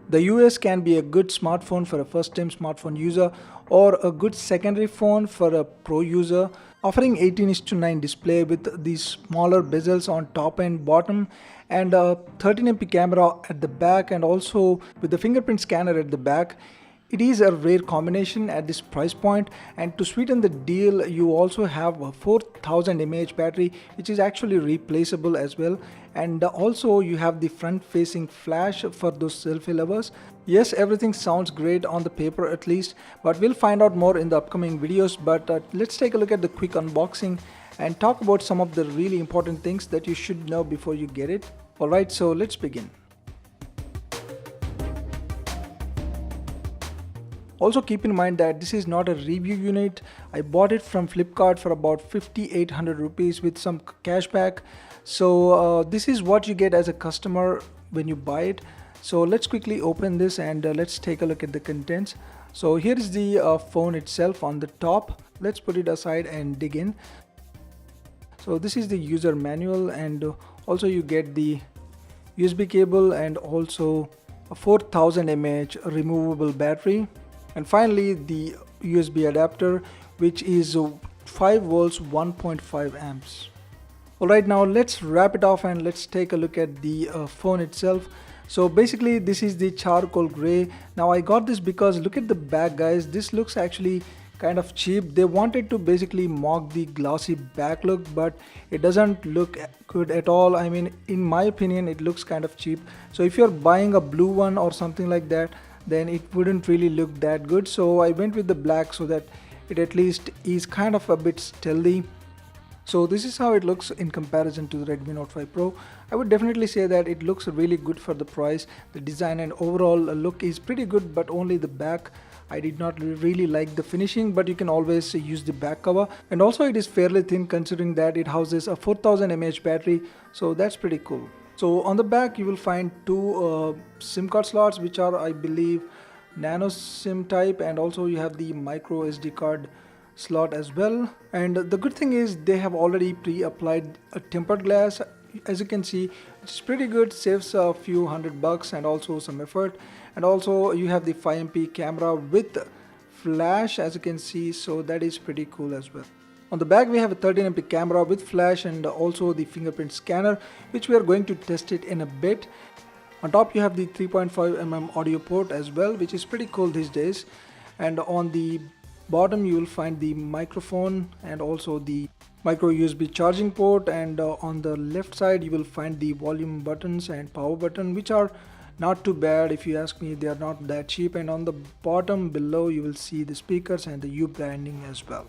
The US can be a good smartphone for a first-time smartphone user or a good secondary phone for a pro user, offering 18:9 display with these smaller bezels on top and bottom, and a 13 MP camera at the back, and also with the fingerprint scanner at the back. It is a rare combination at this price point, and to sweeten the deal you also have a 4000 mAh battery, which is actually replaceable as well, and also you have the front facing flash for those selfie lovers. Yes, everything sounds great on the paper at least, but we'll find out more in the upcoming videos. But let's take a look at the quick unboxing and talk about some of the really important things that you should know before you get it. Alright, so let's begin. Also keep in mind that this is not a review unit. I bought it from Flipkart for about 5800 rupees with some cashback. So this is what you get as a customer when you buy it. So let's quickly open this and let's take a look at the contents. So here is the phone itself on the top. Let's put it aside and dig in. So this is the user manual, and also you get the USB cable and also a 4000 mAh removable battery. And finally the USB adapter, which is 5 volts 1.5 amps. Alright, now let's wrap it off and let's take a look at the phone itself. So basically this is the charcoal gray. Now I got this because look at the back, guys. This looks actually kind of cheap. They wanted to basically mock the glossy back look, but it doesn't look good at all. I mean, in my opinion, it looks kind of cheap. So if you're buying a blue one or something like that, then it wouldn't really look that good. So I went with the black so that it at least is kind of a bit stealthy. So this is how it looks in comparison to the Redmi Note 5 Pro. I would definitely say that it looks really good for the price. The design and overall look is pretty good, but only the back. I did not really like the finishing, but you can always use the back cover. And also it is fairly thin considering that it houses a 4000 mAh battery. So that's pretty cool. So on the back you will find two SIM card slots, which are, I believe, nano SIM type, and also you have the micro SD card slot as well. And the good thing is they have already pre-applied a tempered glass. As you can see, it's pretty good, saves a few $100 and also some effort. And also you have the 5MP camera with flash, as you can see, so that is pretty cool as well. On the back we have a 13MP camera with flash and also the fingerprint scanner, which we are going to test it in a bit. On top you have the 3.5mm audio port as well, which is pretty cool these days. And on the bottom you will find the microphone and also the micro USB charging port, and on the left side you will find the volume buttons and power button, which are not too bad. If you ask me, they are not that cheap. And on the bottom below you will see the speakers and the U branding as well.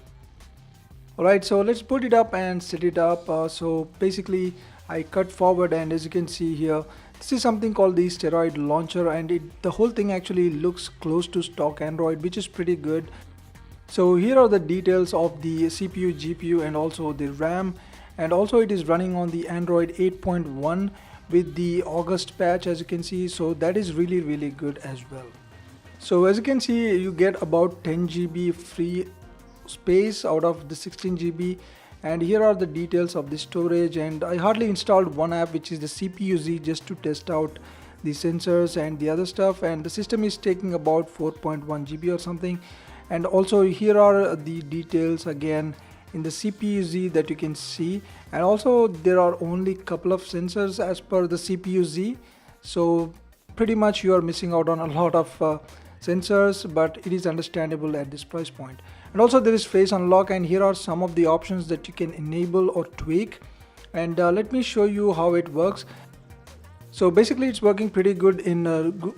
Alright, so let's put it up and set it up. So basically I cut forward, and as you can see here, this is something called the steroid launcher, and the whole thing actually looks close to stock Android, which is pretty good. So here are the details of the CPU, GPU and also the RAM, and also it is running on the Android 8.1 with the August patch, as you can see. So that is really good as well. So as you can see, you get about 10 GB free space out of the 16 GB, and here are the details of the storage. And I hardly installed one app, which is the CPU-Z, just to test out the sensors and the other stuff, and the system is taking about 4.1 GB or something. And also here are the details again in the CPU-Z that you can see, and also there are only couple of sensors as per the CPU-Z, so pretty much you are missing out on a lot of sensors, but it is understandable at this price point. And also there is face unlock, and here are some of the options that you can enable or tweak, and let me show you how it works. So basically it's working pretty good in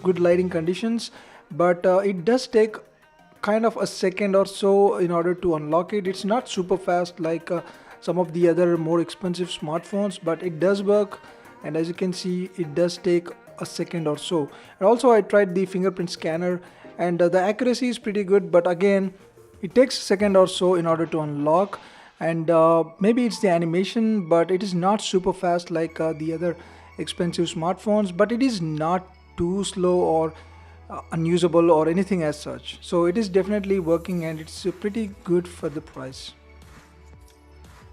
good lighting conditions, but it does take kind of a second or so in order to unlock it. It's not super fast like some of the other more expensive smartphones, but it does work, and as you can see it does take a second or so. And also I tried the fingerprint scanner, and the accuracy is pretty good, but again it takes a second or so in order to unlock. And maybe it's the animation, but it is not super fast like the other expensive smartphones, but it is not too slow or unusable or anything as such. So it is definitely working, and it's pretty good for the price.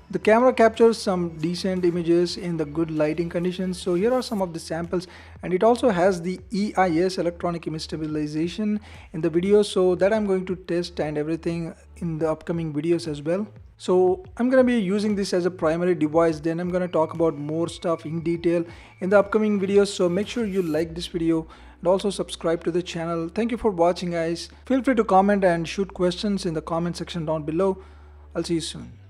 The camera captures some decent images in the good lighting conditions. So here are some of the samples, and it also has the EIS, electronic image stabilization, in the video, so that I'm going to test and everything in the upcoming videos as well. So I'm going to be using this as a primary device, then I'm going to talk about more stuff in detail in the upcoming videos. So make sure you like this video and also subscribe to the channel. Thank you for watching, guys. Feel free to comment and shoot questions in the comment section down below. I'll see you soon.